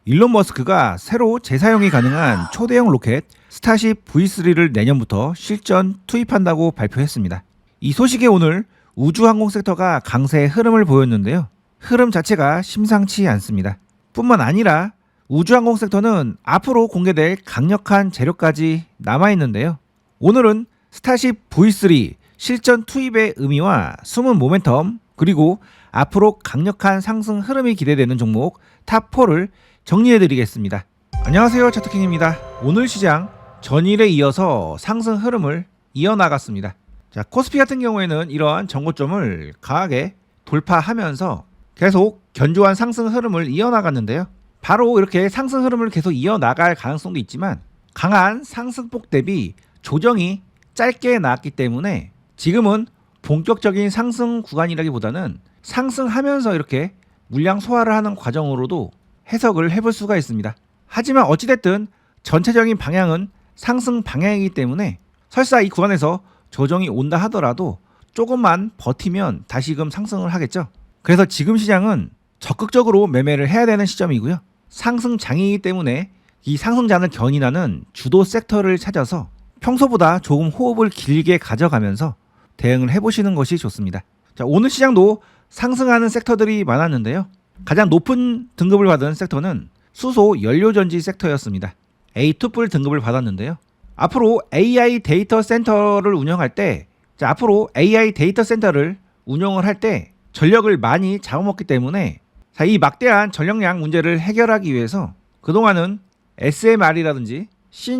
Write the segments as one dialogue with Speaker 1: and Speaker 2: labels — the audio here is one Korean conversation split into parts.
Speaker 1: 일론 머스크가 새로 재사용이 가능한 초대형 로켓 스타쉽 V3를 내년부터 실전 투입한다고 발표했습니다. 이 소식에 오늘 우주항공 섹터가 강세의 흐름을 보였는데요. 흐름 자체가 심상치 않습니다. 뿐만 아니라 우주항공 섹터는 앞으로 공개될 강력한 재료까지 남아있는데요. 오늘은 스타쉽 V3 실전 투입의 의미와 숨은 모멘텀, 그리고 앞으로 강력한 상승 흐름이 기대되는 종목 탑4를 정리해드리겠습니다. 안녕하세요, 차트킹입니다. 오늘 시장 전일에 이어서 상승 흐름을 이어나갔습니다. 자, 코스피 같은 경우에는 이러한 전고점을 강하게 돌파하면서 계속 견조한 상승 흐름을 이어나갔는데요. 바로 이렇게 상승 흐름을 계속 이어나갈 가능성도 있지만 강한 상승폭 대비 조정이 짧게 나왔기 때문에 지금은 본격적인 상승 구간이라기보다는 상승하면서 이렇게 물량 소화를 하는 과정으로도 해석을 해볼 수가 있습니다. 하지만 어찌됐든 전체적인 방향은 상승 방향이기 때문에 설사 이 구간에서 조정이 온다 하더라도 조금만 버티면 다시금 상승을 하겠죠. 그래서 지금 시장은 적극적으로 매매를 해야 되는 시점이고요. 상승장이기 때문에 이 상승장을 견인하는 주도 섹터를 찾아서 평소보다 조금 호흡을 길게 가져가면서 대응을 해보시는 것이 좋습니다. 자, 오늘 시장도 상승하는 섹터들이 많았는데요. 가장 높은 등급을 받은 섹터는 수소 연료전지 섹터였습니다. A2풀 등급을 받았는데요. 앞으로 AI 데이터 센터를 운영할 때, 앞으로 AI 데이터 센터를 운영을 할 때 전력을 많이 잡아먹기 때문에 이 막대한 전력량 문제를 해결하기 위해서 그동안은 SMR이라든지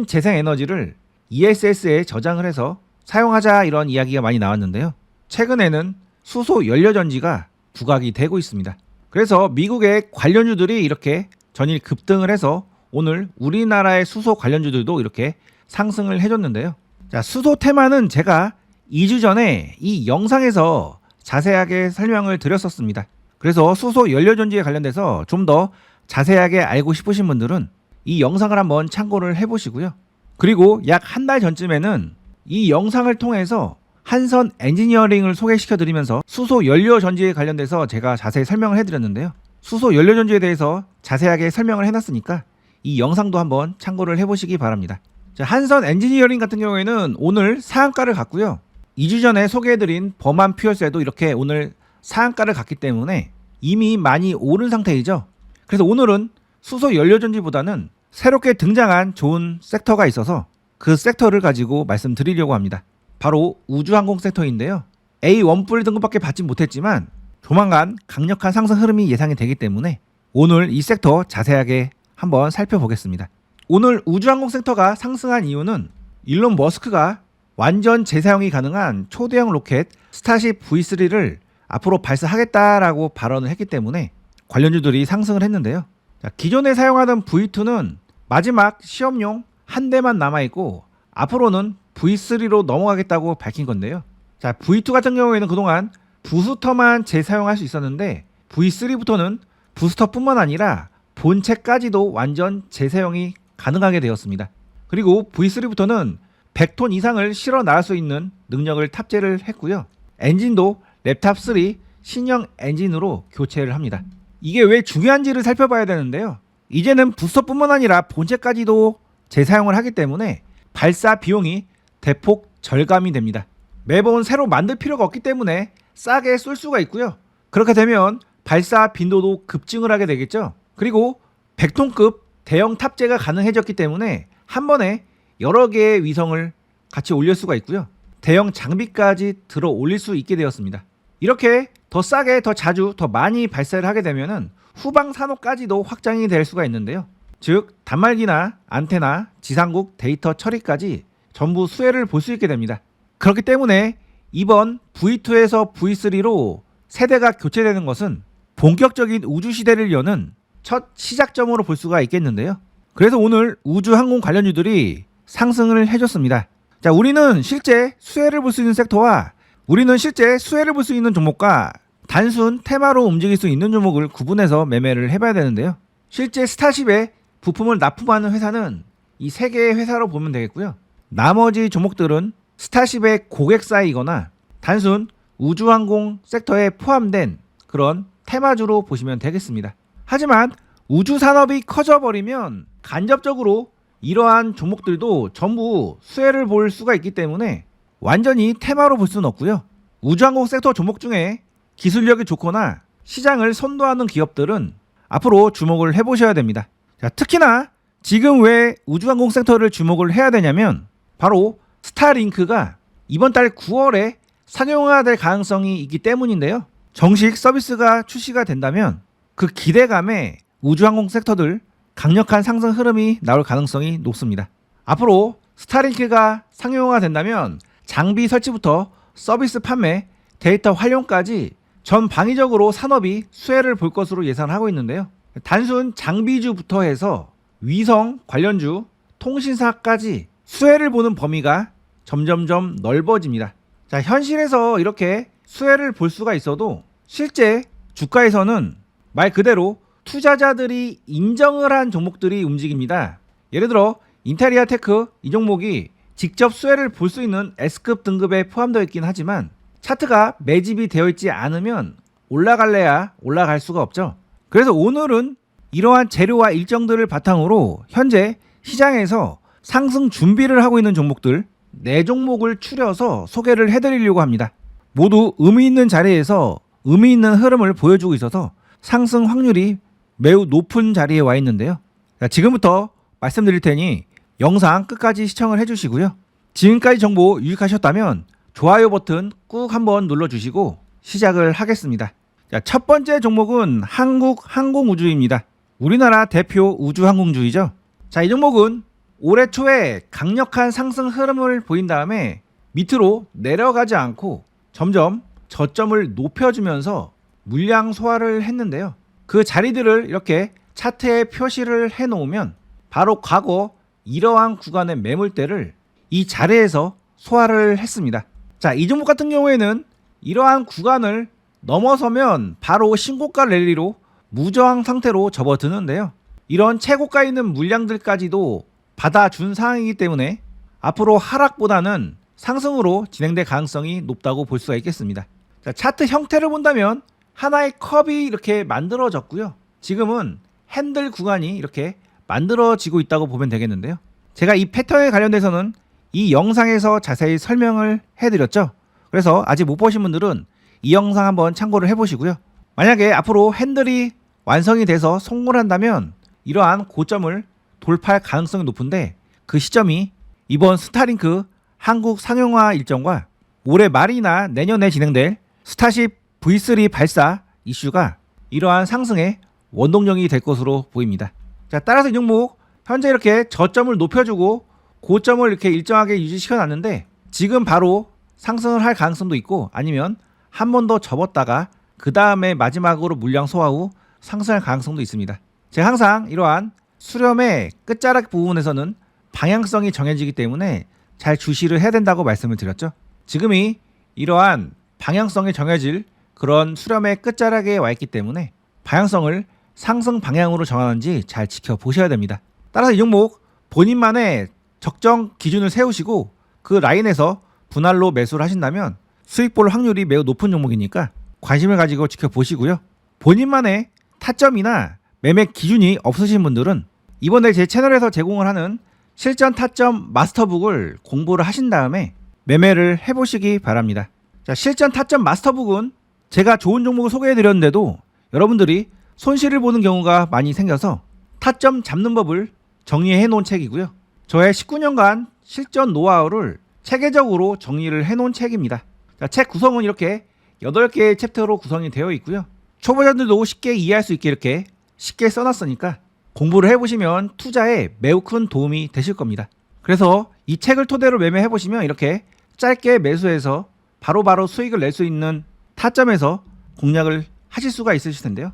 Speaker 1: 신재생에너지를 ESS에 저장을 해서 사용하자 이런 이야기가 많이 나왔는데요. 최근에는 수소 연료전지가 부각이 되고 있습니다. 그래서 미국의 관련주들이 이렇게 전일 급등을 해서 오늘 우리나라의 수소 관련주들도 이렇게 상승을 해줬는데요. 자, 수소 테마는 제가 2주 전에 이 영상에서 자세하게 설명을 드렸었습니다. 그래서 수소 연료전지에 관련돼서 좀 더 자세하게 알고 싶으신 분들은 이 영상을 한번 참고를 해보시고요. 그리고 약 한 달 전쯤에는 이 영상을 통해서 한선 엔지니어링을 소개시켜드리면서 수소 연료전지에 관련돼서 제가 자세히 설명을 해드렸는데요. 수소 연료전지에 대해서 자세하게 설명을 해놨으니까 이 영상도 한번 참고를 해보시기 바랍니다. 자, 한선 엔지니어링 같은 경우에는 오늘 상한가를 갔고요. 2주 전에 소개해드린 범한 퓨얼셀도 이렇게 오늘 상한가를 갔기 때문에 이미 많이 오른 상태이죠. 그래서 오늘은 수소 연료전지보다는 새롭게 등장한 좋은 섹터가 있어서 그 섹터를 가지고 말씀드리려고 합니다. 바로 우주항공 섹터인데요. A1풀 등급밖에 받지 못했지만 조만간 강력한 상승 흐름이 예상이 되기 때문에 오늘 이 섹터 자세하게 한번 살펴보겠습니다. 오늘 우주항공 섹터가 상승한 이유는 일론 머스크가 완전 재사용이 가능한 초대형 로켓 스타쉽 V3를 앞으로 발사하겠다라고 발언을 했기 때문에 관련주들이 상승을 했는데요. 자, 기존에 사용하던 V2는 마지막 시험용 한 대만 남아있고 앞으로는 V3로 넘어가겠다고 밝힌 건데요. 자, V2 같은 경우에는 그동안 부스터만 재사용할 수 있었는데 V3부터는 부스터뿐만 아니라 본체까지도 완전 재사용이 가능하게 되었습니다. 그리고 V3부터는 100톤 이상을 실어 나갈 수 있는 능력을 탑재를 했고요. 엔진도 랩탑3 신형 엔진으로 교체를 합니다. 이게 왜 중요한지를 살펴봐야 되는데요. 이제는 부스터뿐만 아니라 본체까지도 재사용을 하기 때문에 발사 비용이 대폭 절감이 됩니다. 매번 새로 만들 필요가 없기 때문에 싸게 쏠 수가 있고요. 그렇게 되면 발사 빈도도 급증을 하게 되겠죠. 그리고 100톤급 대형 탑재가 가능해졌기 때문에 한 번에 여러 개의 위성을 같이 올릴 수가 있고요. 대형 장비까지 들어 올릴 수 있게 되었습니다. 이렇게 더 싸게 더 자주 더 많이 발사를 하게 되면은 후방 산업까지도 확장이 될 수가 있는데요. 즉 단말기나 안테나, 지상국 데이터 처리까지 전부 수혜를 볼 수 있게 됩니다. 그렇기 때문에 이번 V2에서 V3로 세대가 교체되는 것은 본격적인 우주 시대를 여는 첫 시작점으로 볼 수가 있겠는데요. 그래서 오늘 우주항공 관련주들이 상승을 해줬습니다. 자, 우리는 실제 수혜를 볼 수 있는 섹터와 우리는 실제 수혜를 볼 수 있는 종목과 단순 테마로 움직일 수 있는 종목을 구분해서 매매를 해봐야 되는데요. 실제 스타쉽에 부품을 납품하는 회사는 이 세 개의 회사로 보면 되겠고요. 나머지 종목들은 스타쉽의 고객사이거나 단순 우주항공 섹터에 포함된 그런 테마주로 보시면 되겠습니다. 하지만 우주 산업이 커져버리면 간접적으로 이러한 종목들도 전부 수혜를 볼 수가 있기 때문에 완전히 테마로 볼 수는 없고요. 우주항공 섹터 종목 중에 기술력이 좋거나 시장을 선도하는 기업들은 앞으로 주목을 해보셔야 됩니다. 자, 특히나 지금 왜 우주항공 섹터를 주목을 해야 되냐면 바로 스타링크가 이번 달 9월에 상용화될 가능성이 있기 때문인데요. 정식 서비스가 출시가 된다면 그 기대감에 우주항공 섹터들 강력한 상승 흐름이 나올 가능성이 높습니다. 앞으로 스타링크가 상용화가 된다면 장비 설치부터 서비스 판매, 데이터 활용까지 전 방위적으로 산업이 수혜를 볼 것으로 예상하고 있는데요. 단순 장비주부터 해서 위성 관련주, 통신사까지 수혜를 보는 범위가 점점점 넓어집니다. 자, 현실에서 이렇게 수혜를 볼 수가 있어도 실제 주가에서는 말 그대로 투자자들이 인정을 한 종목들이 움직입니다. 예를 들어 인테리아 테크 이 종목이 직접 수혜를 볼 수 있는 S급 등급에 포함되어 있긴 하지만 차트가 매집이 되어 있지 않으면 올라갈래야 올라갈 수가 없죠. 그래서 오늘은 이러한 재료와 일정들을 바탕으로 현재 시장에서 상승 준비를 하고 있는 종목들 4종목을 추려서 소개를 해드리려고 합니다. 모두 의미 있는 자리에서 의미 있는 흐름을 보여주고 있어서 상승 확률이 매우 높은 자리에 와 있는데요. 자, 지금부터 말씀드릴 테니 영상 끝까지 시청을 해주시고요. 지금까지 정보 유익하셨다면 좋아요 버튼 꾹 한번 눌러주시고 시작을 하겠습니다. 자, 첫 번째 종목은 한국항공우주입니다. 우리나라 대표 우주항공주이죠. 자, 이 종목은 올해 초에 강력한 상승 흐름을 보인 다음에 밑으로 내려가지 않고 점점 저점을 높여주면서 물량 소화를 했는데요. 그 자리들을 이렇게 차트에 표시를 해놓으면 바로 과거 이러한 구간의 매물대를 이 자리에서 소화를 했습니다. 자, 이 종목 같은 경우에는 이러한 구간을 넘어서면 바로 신고가 랠리로 무저항 상태로 접어드는데요. 이런 최고가에 있는 물량들까지도 받아준 상황이기 때문에 앞으로 하락보다는 상승으로 진행될 가능성이 높다고 볼 수가 있겠습니다. 자, 차트 형태를 본다면 하나의 컵이 이렇게 만들어졌고요. 지금은 핸들 구간이 이렇게 만들어지고 있다고 보면 되겠는데요. 제가 이 패턴에 관련돼서는 이 영상에서 자세히 설명을 해드렸죠. 그래서 아직 못 보신 분들은 이 영상 한번 참고를 해보시고요. 만약에 앞으로 핸들이 완성이 돼서 성공을 한다면 이러한 고점을 돌파할 가능성이 높은데 그 시점이 이번 스타링크 한국 상용화 일정과 올해 말이나 내년에 진행될 스타쉽 V3 발사 이슈가 이러한 상승의 원동력이 될 것으로 보입니다. 자, 따라서 이 종목 현재 이렇게 저점을 높여주고 고점을 이렇게 일정하게 유지시켜 놨는데 지금 바로 상승을 할 가능성도 있고 아니면 한 번 더 접었다가 그 다음에 마지막으로 물량 소화 후 상승할 가능성도 있습니다. 제가 항상 이러한 수렴의 끝자락 부분에서는 방향성이 정해지기 때문에 잘 주시를 해야 된다고 말씀을 드렸죠. 지금이 이러한 방향성이 정해질 그런 수렴의 끝자락에 와 있기 때문에 방향성을 상승 방향으로 정하는지 잘 지켜보셔야 됩니다. 따라서 이 종목 본인만의 적정 기준을 세우시고 그 라인에서 분할로 매수를 하신다면 수익 볼 확률이 매우 높은 종목이니까 관심을 가지고 지켜보시고요. 본인만의 타점이나 매매 기준이 없으신 분들은 이번에 제 채널에서 제공을 하는 실전 타점 마스터북을 공부를 하신 다음에 매매를 해보시기 바랍니다. 자, 실전 타점 마스터북은 제가 좋은 종목을 소개해드렸는데도 여러분들이 손실을 보는 경우가 많이 생겨서 타점 잡는 법을 정리해 놓은 책이고요. 저의 19년간 실전 노하우를 체계적으로 정리를 해 놓은 책입니다. 자, 책 구성은 이렇게 8개의 챕터로 구성이 되어 있고요. 초보자들도 쉽게 이해할 수 있게 이렇게 쉽게 써놨으니까 공부를 해보시면 투자에 매우 큰 도움이 되실 겁니다. 그래서 이 책을 토대로 매매해보시면 이렇게 짧게 매수해서 바로바로 수익을 낼 수 있는 타점에서 공략을 하실 수가 있으실 텐데요.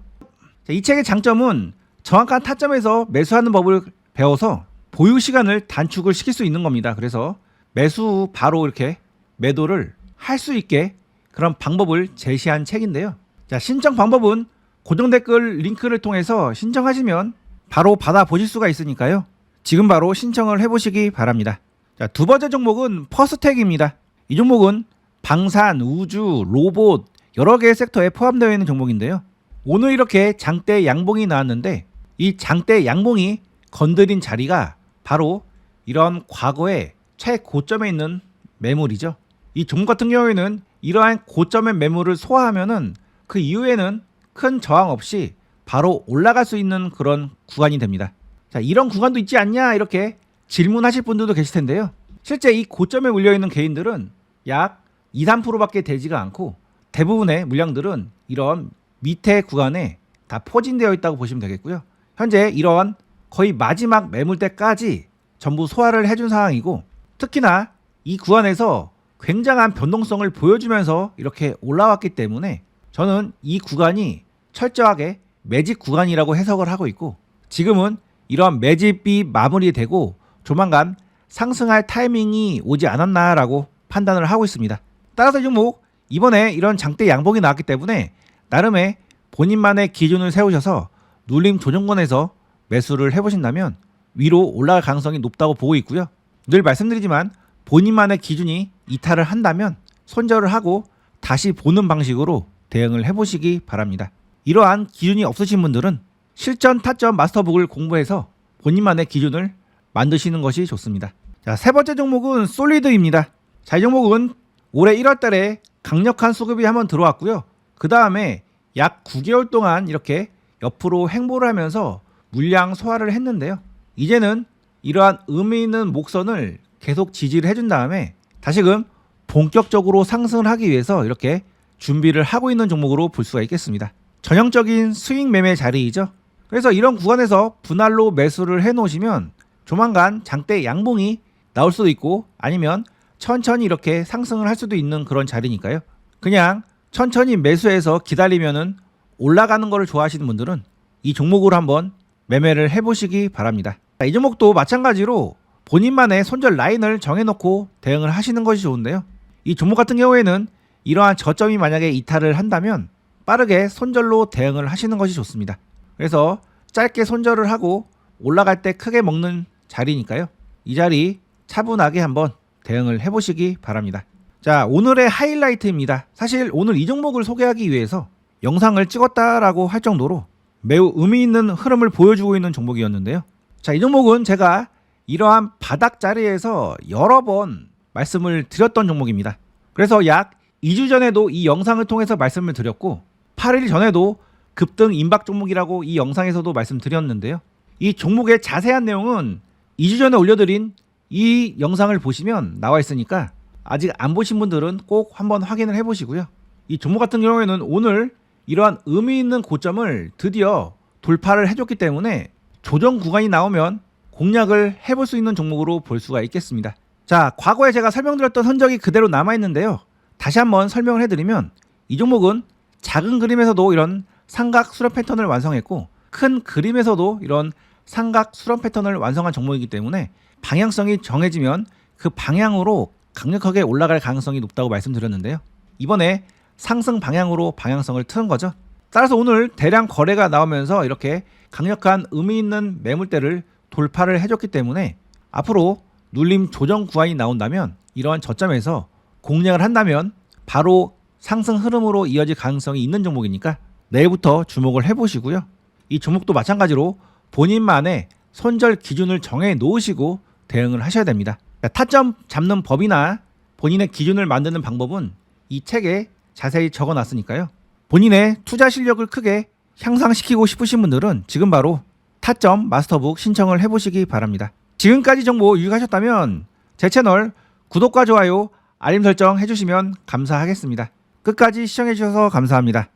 Speaker 1: 자, 이 책의 장점은 정확한 타점에서 매수하는 법을 배워서 보유 시간을 단축을 시킬 수 있는 겁니다. 그래서 매수 후 바로 이렇게 매도를 할 수 있게 그런 방법을 제시한 책인데요. 자, 신청 방법은 고정 댓글 링크를 통해서 신청하시면 바로 받아보실 수가 있으니까요. 지금 바로 신청을 해보시기 바랍니다. 자, 두 번째 종목은 퍼스텍입니다. 이 종목은 방산, 우주, 로봇 여러 개의 섹터에 포함되어 있는 종목인데요. 오늘 이렇게 장대 양봉이 나왔는데 이 장대 양봉이 건드린 자리가 바로 이런 과거의 최고점에 있는 매물이죠. 이 종목 같은 경우에는 이러한 고점의 매물을 소화하면은 그 이후에는 큰 저항 없이 바로 올라갈 수 있는 그런 구간이 됩니다. 자, 이런 구간도 있지 않냐 이렇게 질문하실 분들도 계실 텐데요. 실제 이 고점에 물려있는 개인들은 약 2, 3%밖에 되지가 않고 대부분의 물량들은 이런 밑에 구간에 다 포진되어 있다고 보시면 되겠고요. 현재 이런 거의 마지막 매물대까지 전부 소화를 해준 상황이고, 특히나 이 구간에서 굉장한 변동성을 보여주면서 이렇게 올라왔기 때문에 저는 이 구간이 철저하게 매집 구간이라고 해석을 하고 있고, 지금은 이런 매집이 마무리되고 조만간 상승할 타이밍이 오지 않았나라고 판단을 하고 있습니다. 따라서 이 종목 이번에 이런 장대 양봉이 나왔기 때문에 나름의 본인만의 기준을 세우셔서 눌림 조정권에서 매수를 해보신다면 위로 올라갈 가능성이 높다고 보고 있고요. 늘 말씀드리지만 본인만의 기준이 이탈을 한다면 손절을 하고 다시 보는 방식으로 대응을 해보시기 바랍니다. 이러한 기준이 없으신 분들은 실전 타점 마스터북을 공부해서 본인만의 기준을 만드시는 것이 좋습니다. 자, 세 번째 종목은 솔리드입니다. 자, 이 종목은 올해 1월 달에 강력한 수급이 한번 들어왔고요. 그 다음에 약 9개월 동안 이렇게 옆으로 횡보를 하면서 물량 소화를 했는데요. 이제는 이러한 의미 있는 목선을 계속 지지를 해준 다음에 다시금 본격적으로 상승을 하기 위해서 이렇게 준비를 하고 있는 종목으로 볼 수가 있겠습니다. 전형적인 스윙 매매 자리이죠. 그래서 이런 구간에서 분할로 매수를 해 놓으시면 조만간 장대 양봉이 나올 수도 있고 아니면 천천히 이렇게 상승을 할 수도 있는 그런 자리니까요. 그냥 천천히 매수해서 기다리면은 올라가는 거를 좋아하시는 분들은 이 종목으로 한번 매매를 해보시기 바랍니다. 자, 이 종목도 마찬가지로 본인만의 손절 라인을 정해놓고 대응을 하시는 것이 좋은데요. 이 종목 같은 경우에는 이러한 저점이 만약에 이탈을 한다면 빠르게 손절로 대응을 하시는 것이 좋습니다. 그래서 짧게 손절을 하고 올라갈 때 크게 먹는 자리니까요. 이 자리 차분하게 한번 대응을 해보시기 바랍니다. 자, 오늘의 하이라이트입니다. 사실 오늘 이 종목을 소개하기 위해서 영상을 찍었다라고 할 정도로 매우 의미 있는 흐름을 보여주고 있는 종목이었는데요. 자, 이 종목은 제가 이러한 바닥 자리에서 여러 번 말씀을 드렸던 종목입니다. 그래서 약 2주 전에도 이 영상을 통해서 말씀을 드렸고 8일 전에도 급등 임박 종목이라고 이 영상에서도 말씀드렸는데요. 이 종목의 자세한 내용은 2주 전에 올려드린 이 영상을 보시면 나와 있으니까 아직 안 보신 분들은 꼭 한번 확인을 해보시고요. 이 종목 같은 경우에는 오늘 이러한 의미 있는 고점을 드디어 돌파를 해줬기 때문에 조정 구간이 나오면 공략을 해볼 수 있는 종목으로 볼 수가 있겠습니다. 자, 과거에 제가 설명드렸던 흔적이 그대로 남아있는데요. 다시 한번 설명을 해드리면 이 종목은 작은 그림에서도 이런 삼각 수렴 패턴을 완성했고 큰 그림에서도 이런 삼각 수렴 패턴을 완성한 종목이기 때문에 방향성이 정해지면 그 방향으로 강력하게 올라갈 가능성이 높다고 말씀드렸는데요. 이번에 상승 방향으로 방향성을 틀은 거죠. 따라서 오늘 대량 거래가 나오면서 이렇게 강력한 의미 있는 매물대를 돌파를 해줬기 때문에 앞으로 눌림 조정 구간이 나온다면 이러한 저점에서 공략을 한다면 바로 상승 흐름으로 이어질 가능성이 있는 종목이니까 내일부터 주목을 해보시고요. 이 종목도 마찬가지로 본인만의 손절 기준을 정해 놓으시고 대응을 하셔야 됩니다. 타점 잡는 법이나 본인의 기준을 만드는 방법은 이 책에 자세히 적어놨으니까요. 본인의 투자 실력을 크게 향상시키고 싶으신 분들은 지금 바로 타점 마스터북 신청을 해보시기 바랍니다. 지금까지 정보 유익하셨다면 제 채널 구독과 좋아요, 알림 설정 해주시면 감사하겠습니다. 끝까지 시청해주셔서 감사합니다.